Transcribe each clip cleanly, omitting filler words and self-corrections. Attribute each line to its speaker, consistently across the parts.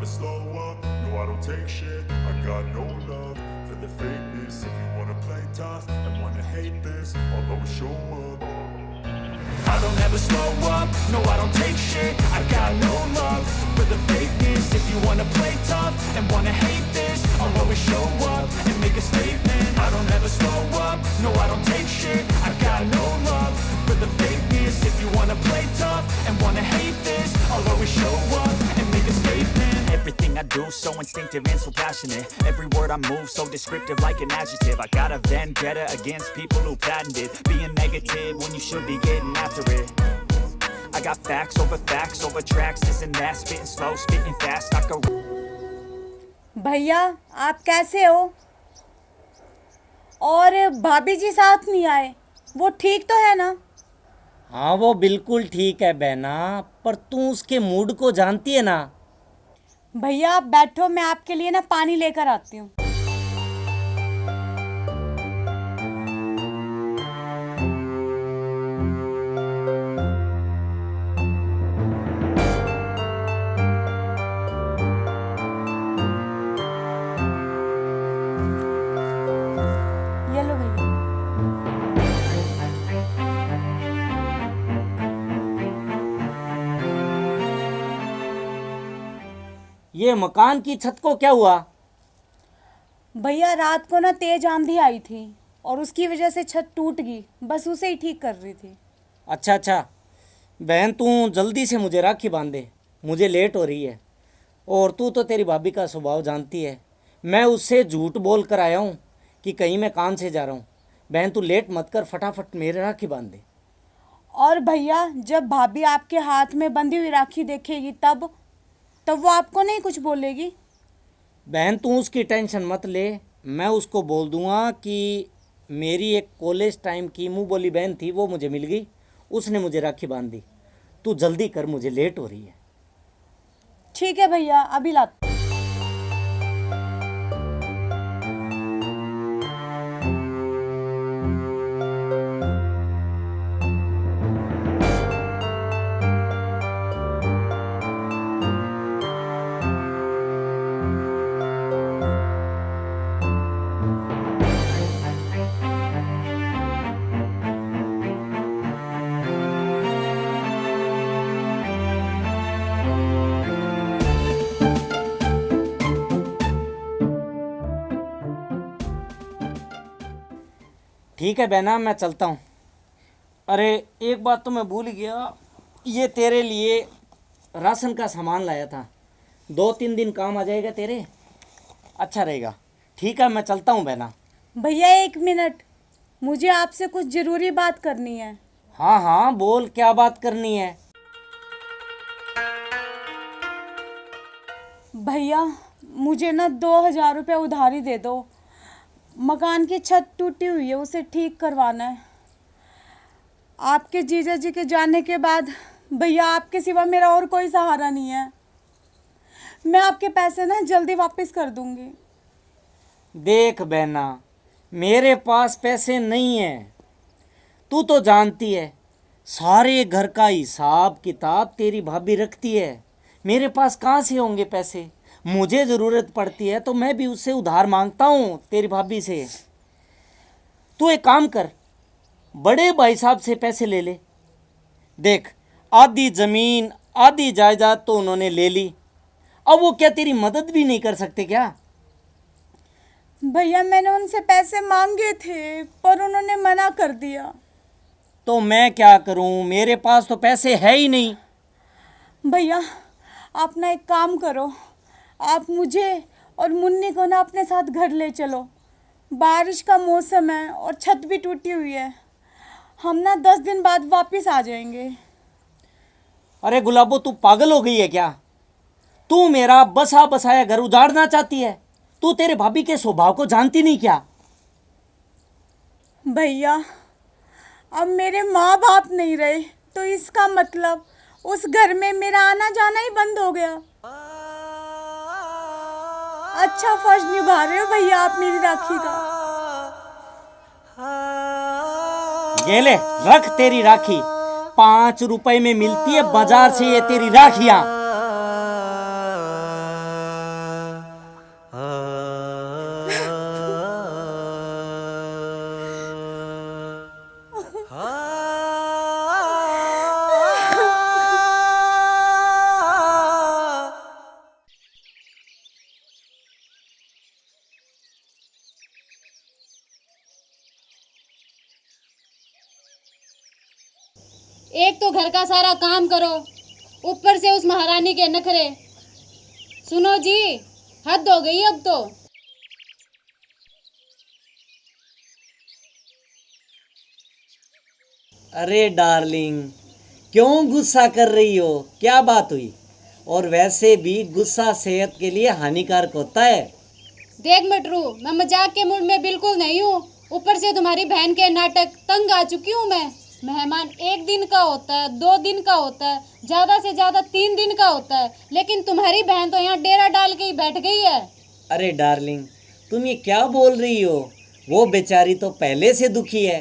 Speaker 1: slow up, no I don't take shit. I got no love for the fakeness. If you wanna play tough and wanna hate this, I'll always show up. I don't ever slow up, no I don't take shit. I got no love for the fakeness. If you wanna play tough and wanna hate this, I'll always show up and make a statement. I don't ever slow up, no I don't take shit. I got no love for the fakeness. If you wanna play tough and wanna hate this, I'll always show up and make a statement. Everything I do so instinctive and so passionate. Every word I move so descriptive like an adjective. I got a vendetta against people who patented being negative when you should be getting after it. I got facts over tracks, this and that, spitting slow, spitting fast. I could...
Speaker 2: भैया आप कैसे हो? और भाभी जी साथ नहीं आए, वो ठीक तो है ना?
Speaker 3: हाँ वो बिल्कुल ठीक है बहना, पर तू उसके मूड को जानती है ना।
Speaker 2: भैया आप बैठो, मैं आपके लिए ना पानी लेकर आती हूँ। ये लो भैया।
Speaker 3: ये मकान की छत को क्या हुआ?
Speaker 2: भैया रात को ना तेज आंधी आई थी और उसकी वजह से छत टूट गई, बस उसे ही ठीक कर रही थी।
Speaker 3: अच्छा अच्छा बहन, तू जल्दी से मुझे राखी बांध दे, मुझे लेट हो रही है। और तू तो तेरी भाभी का स्वभाव जानती है, मैं उससे झूठ बोल कर आया हूँ कि कहीं मैं काम से जा रहा हूँ। बहन तू लेट मत कर, फटाफट मेरे राखी बांध दे।
Speaker 2: और भैया जब भाभी आपके हाथ में बंधी हुई राखी देखेगी तब वो आपको नहीं कुछ बोलेगी?
Speaker 3: बहन तू उसकी टेंशन मत ले, मैं उसको बोल दूंगा कि मेरी एक कॉलेज टाइम की मुँह बोली बहन थी, वो मुझे मिल गई, उसने मुझे राखी बांध दी। तू जल्दी कर, मुझे लेट हो रही है।
Speaker 2: ठीक है भैया, अभी लाती।
Speaker 3: ठीक है बहना, मैं चलता हूँ। अरे एक बात तो मैं भूल गया, ये तेरे लिए राशन का सामान लाया था, 2-3 दिन काम आ जाएगा तेरे, अच्छा रहेगा। ठीक है मैं चलता हूँ बहना।
Speaker 2: भैया एक मिनट, मुझे आपसे कुछ ज़रूरी बात करनी है।
Speaker 3: हाँ हाँ बोल, क्या बात करनी है?
Speaker 2: भैया मुझे ना 2000 रुपये उधारी दे दो, मकान की छत टूटी हुई है, उसे ठीक करवाना है। आपके जीजा जी के जाने के बाद भैया आपके सिवा मेरा और कोई सहारा नहीं है। मैं आपके पैसे ना जल्दी वापस कर दूंगी।
Speaker 3: देख बहना, मेरे पास पैसे नहीं है, तू तो जानती है सारे घर का हिसाब किताब तेरी भाभी रखती है, मेरे पास कहाँ से होंगे पैसे? मुझे ज़रूरत पड़ती है तो मैं भी उससे उधार मांगता हूँ तेरी भाभी से। तू एक काम कर, बड़े भाई साहब से पैसे ले ले। देख आधी ज़मीन आधी जायदाद तो उन्होंने ले ली, अब वो क्या तेरी मदद भी नहीं कर सकते क्या?
Speaker 2: भैया मैंने उनसे पैसे मांगे थे पर उन्होंने मना कर दिया।
Speaker 3: तो मैं क्या करूँ, मेरे पास तो पैसे है ही नहीं।
Speaker 2: भैया आप ना एक काम करो, आप मुझे और मुन्नी को ना अपने साथ घर ले चलो, बारिश का मौसम है और छत भी टूटी हुई है, हम ना 10 दिन बाद वापस आ जाएंगे।
Speaker 3: अरे गुलाबो तू पागल हो गई है क्या? तू मेरा बसा बसाया घर उजाड़ना चाहती है? तू तेरे भाभी के स्वभाव को जानती नहीं क्या?
Speaker 2: भैया अब मेरे माँ बाप नहीं रहे तो इसका मतलब उस घर में मेरा आना जाना ही बंद हो गया। अच्छा फर्ज निभा रहे हो भैया आप मेरी राखी का।
Speaker 3: ये ले रख तेरी राखी, 5 रुपए में मिलती है बाजार से ये तेरी राखियां।
Speaker 4: एक तो घर का सारा काम करो, ऊपर से उस महारानी के नखरे। सुनो जी, हद हो गई अब तो।
Speaker 3: अरे डार्लिंग, क्यों गुस्सा कर रही हो? क्या बात हुई? और वैसे भी गुस्सा सेहत के लिए हानिकारक होता है।
Speaker 4: देख मटरू, मैं मजाक के मूड में बिल्कुल नहीं हूँ। ऊपर से तुम्हारी बहन के नाटक, तंग आ चुकी हूँ मैं। मेहमान 1 दिन का होता है, 2 दिन का होता है, ज्यादा से ज्यादा 3 दिन का होता है, लेकिन तुम्हारी बहन तो यहाँ डेरा डाल के ही बैठ गई है।
Speaker 3: अरे डार्लिंग, तुम ये क्या बोल रही हो? वो बेचारी तो पहले से दुखी है।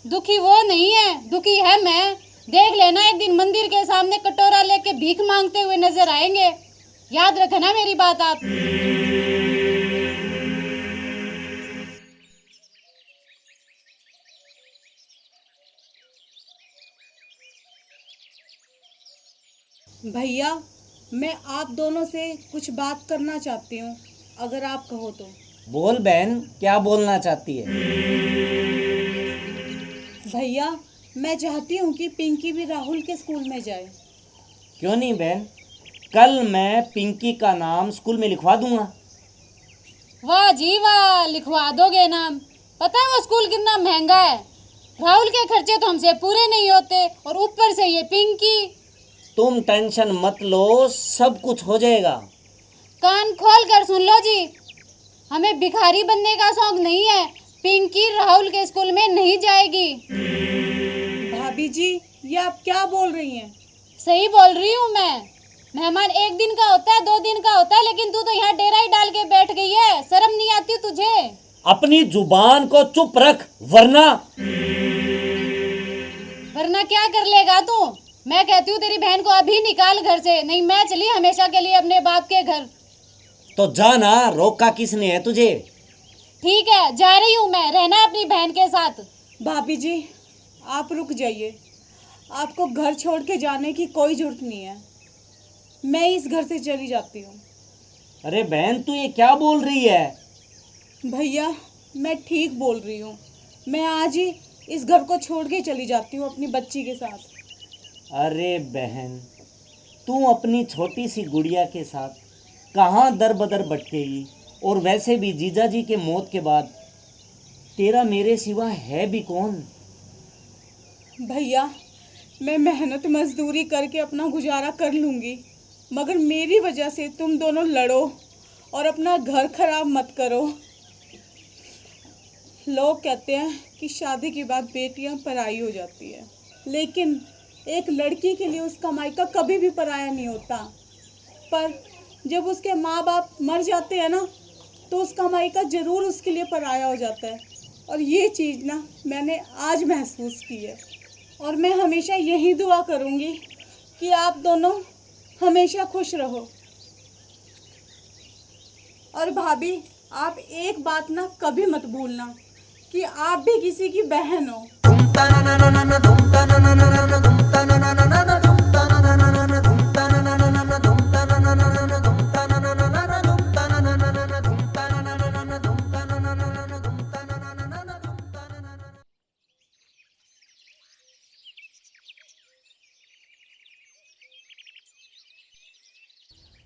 Speaker 4: दुखी वो नहीं है, दुखी है मैं। देख लेना, एक दिन मंदिर के सामने कटोरा लेके भीख मांगते हुए नजर आएंगे। याद रखना मेरी बात आप।
Speaker 2: भैया, मैं आप दोनों से कुछ बात करना चाहती हूँ, अगर आप कहो तो।
Speaker 3: बोल बहन, क्या बोलना चाहती है?
Speaker 2: भैया, मैं चाहती हूँ कि पिंकी भी राहुल के स्कूल में जाए।
Speaker 3: क्यों नहीं बहन, कल मैं पिंकी का नाम स्कूल में लिखवा दूंगा।
Speaker 4: वाह जी वाह, लिखवा दोगे नाम? पता है वो स्कूल कितना महंगा है? राहुल के खर्चे तो हमसे पूरे नहीं होते, और ऊपर से ये पिंकी।
Speaker 3: तुम टेंशन मत लो, सब कुछ हो जाएगा।
Speaker 4: कान खोल कर सुन लो जी, हमें भिखारी बनने का शौक नहीं है। पिंकी राहुल के स्कूल में नहीं जाएगी।
Speaker 2: भाभी जी, ये आप क्या बोल रही हैं?
Speaker 4: सही बोल रही हूँ मैं। मेहमान 1 दिन का होता है, 2 दिन का होता है, लेकिन तू तो यहाँ डेरा ही डाल के बैठ गई है। शर्म नहीं आती तुझे?
Speaker 3: अपनी जुबान को चुप रख, वरना
Speaker 4: क्या कर लेगा तू? मैं कहती हूँ तेरी बहन को अभी निकाल घर से, नहीं मैं चली हमेशा के लिए अपने बाप के घर।
Speaker 3: तो जाना, रोका किसने है तुझे?
Speaker 4: ठीक है, जा रही हूँ मैं, रहना अपनी बहन के साथ।
Speaker 2: भाभी जी, आप रुक जाइए। आपको घर छोड़ के जाने की कोई जरूरत नहीं है। मैं इस घर से चली जाती हूँ।
Speaker 3: अरे बहन, तू ये क्या बोल रही है?
Speaker 2: भैया, मैं ठीक बोल रही हूँ। मैं आज ही इस घर को छोड़ के चली जाती हूँ अपनी बच्ची के साथ।
Speaker 3: अरे बहन, तू अपनी छोटी सी गुड़िया के साथ कहाँ दर बदर भटकेगी? और वैसे भी जीजा जी के मौत के बाद तेरा मेरे सिवा है भी कौन?
Speaker 2: भैया, मैं मेहनत मजदूरी करके अपना गुजारा कर लूँगी, मगर मेरी वजह से तुम दोनों लड़ो और अपना घर खराब मत करो। लोग कहते हैं कि शादी के बाद बेटियां पराई हो जाती है, लेकिन एक लड़की के लिए उसका मायका कभी भी पराया नहीं होता। पर जब उसके माँ बाप मर जाते हैं ना, तो उसका मायका ज़रूर उसके लिए पराया हो जाता है। और ये चीज़ ना मैंने आज महसूस की है, और मैं हमेशा यही दुआ करूँगी कि आप दोनों हमेशा खुश रहो। और भाभी, आप एक बात ना कभी मत भूलना कि आप भी किसी की बहन हो।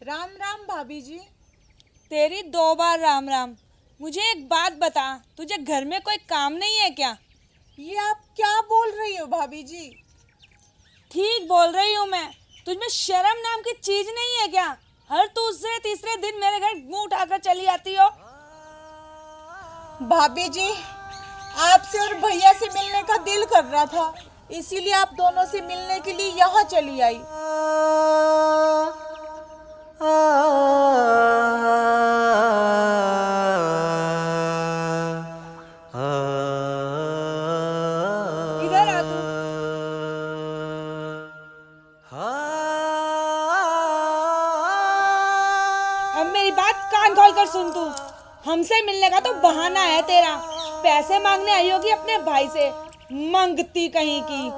Speaker 5: राम राम भाभी जी। तेरी 2 बार राम राम। मुझे एक बात बता, तुझे घर में कोई काम नहीं है क्या?
Speaker 2: ये आप क्या बोल रही हो भाभी जी?
Speaker 5: ठीक बोल रही हूँ मैं। तुझमें शर्म नाम की चीज नहीं है क्या? हर दूसरे तीसरे दिन मेरे घर मुंह उठाकर चली आती हो।
Speaker 2: भाभी जी, आपसे और भैया से मिलने का दिल कर रहा था, इसीलिए आप दोनों से मिलने के लिए यहाँ चली आई।
Speaker 5: इधर आ तू। अब मेरी बात कान खोल कर सुन तू। हमसे मिलने का तो बहाना है तेरा। पैसे मांगने आई होगी अपने भाई से, मंगती कहीं की।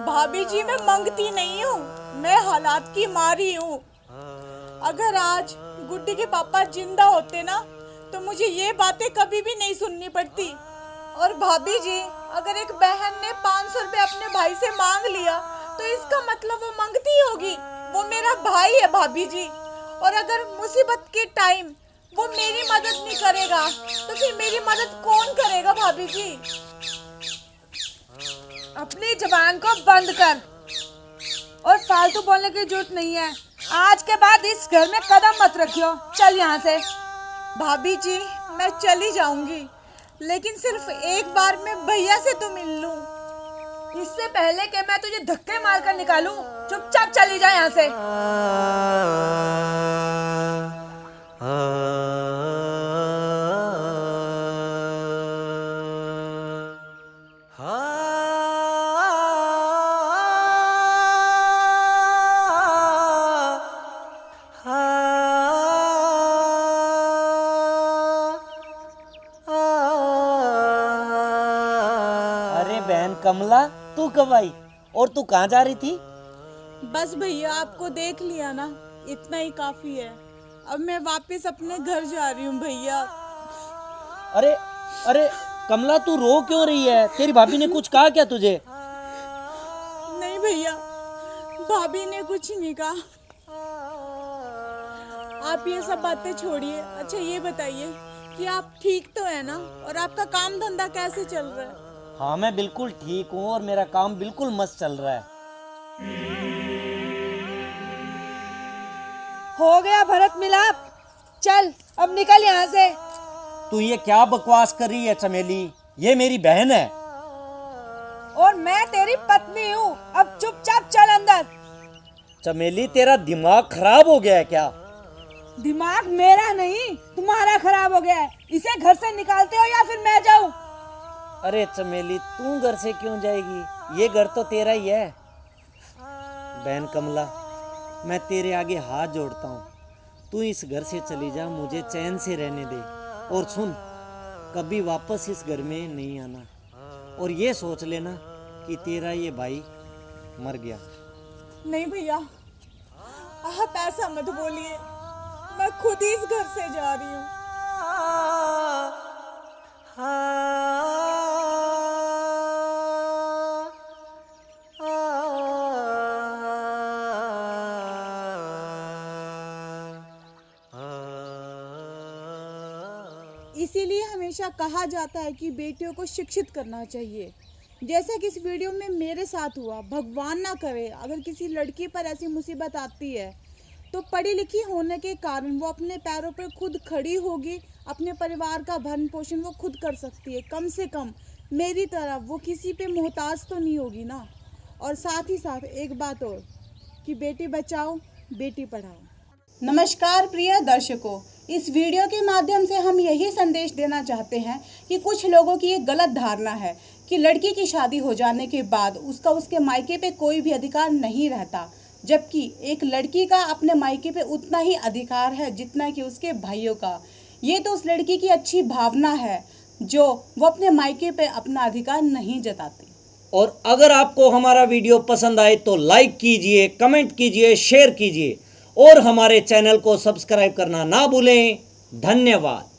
Speaker 2: भाभी जी, मैं मंगती नहीं हूँ, मैं हालात की मारी हूँ। अगर आज गुड्डी के पापा जिंदा होते ना, तो मुझे ये बातें कभी भी नहीं सुननी पड़ती। और भाभी जी, अगर एक बहन ने 500 रुपए अपने भाई से मांग लिया तो इसका मतलब वो मांगती होगी। वो मेरा भाई है भाभी जी। और अगर मुसीबत के टाइम वो मेरी मदद नहीं करेगा तो फिर मेरी मदद कौन करेगा भाभी जी?
Speaker 5: अपनी जबान को बंद कर और फालतू बोलने की जरूरत नहीं है। आज के बाद इस घर में कदम मत रखियो। चल यहाँ से।
Speaker 2: भाभी जी, मैं चली जाऊंगी, लेकिन सिर्फ एक बार मैं भैया से तो मिल लूं।
Speaker 5: इससे पहले कि मैं तुझे धक्के मार कर निकालूं, चुपचाप चली जा यहाँ से।
Speaker 3: अरे बहन कमला, तू कब आई और तू कहाँ जा रही थी?
Speaker 2: बस भैया, आपको देख लिया ना, इतना ही काफी है। अब मैं वापस अपने घर जा रही हूँ भैया।
Speaker 3: अरे अरे कमला, तू रो क्यों रही है? तेरी भाभी ने कुछ कहा क्या तुझे?
Speaker 2: नहीं भैया, भाभी ने कुछ नहीं कहा। आप ये सब बातें छोड़िए। अच्छा ये बताइए कि आप ठीक तो है ना, और आपका काम धंधा कैसे चल रहा है?
Speaker 3: हाँ, मैं बिल्कुल ठीक हूँ और मेरा काम बिल्कुल मस्त चल रहा है।
Speaker 5: हो गया भरत मिलाप। चल अब निकल यहाँ से।
Speaker 3: तू ये क्या बकवास कर रही है चमेली? ये मेरी बहन है।
Speaker 5: और मैं तेरी पत्नी हूँ। अब चुपचाप चल अंदर।
Speaker 3: चमेली, तेरा दिमाग खराब हो गया है क्या?
Speaker 5: दिमाग मेरा नहीं, तुम्हारा खराब हो गया है। इसे घर से निकालते हो या फिर मैं जाऊँ?
Speaker 3: अरे चमेली, तू घर से क्यों जाएगी? ये घर तो तेरा ही है। बहन कमला, मैं तेरे आगे हाथ जोड़ता हूँ, तू इस घर से चली जा, मुझे चैन से रहने दे। और सुन, कभी वापस इस घर में नहीं आना, और ये सोच लेना कि तेरा ये भाई मर गया।
Speaker 2: नहीं भैया, आप ऐसा मत बोलिए। मैं खुद ही इस घर से जा रही हूँ। इसीलिए हमेशा कहा जाता है कि बेटियों को शिक्षित करना चाहिए। जैसा कि इस वीडियो में मेरे साथ हुआ, भगवान ना करे अगर किसी लड़की पर ऐसी मुसीबत आती है तो पढ़ी लिखी होने के कारण वो अपने पैरों पर खुद खड़ी होगी, अपने परिवार का भरण पोषण वो खुद कर सकती है। कम से कम मेरी तरह वो किसी पे मोहताज तो नहीं होगी ना। और साथ ही साथ एक बात और कि बेटी बचाओ बेटी पढ़ाओ। नमस्कार प्रिय दर्शकों, इस वीडियो के माध्यम से हम यही संदेश देना चाहते हैं कि कुछ लोगों की एक गलत धारणा है कि लड़की की शादी हो जाने के बाद उसका उसके मायके पे कोई भी अधिकार नहीं रहता, जबकि एक लड़की का अपने मायके पे उतना ही अधिकार है जितना कि उसके भाइयों का। ये तो उस लड़की की अच्छी भावना है जो वो अपने मायके पे अपना अधिकार नहीं जताती।
Speaker 3: और अगर आपको हमारा वीडियो पसंद आए तो लाइक कीजिए, कमेंट कीजिए, शेयर कीजिए और हमारे चैनल को सब्सक्राइब करना ना भूलें। धन्यवाद।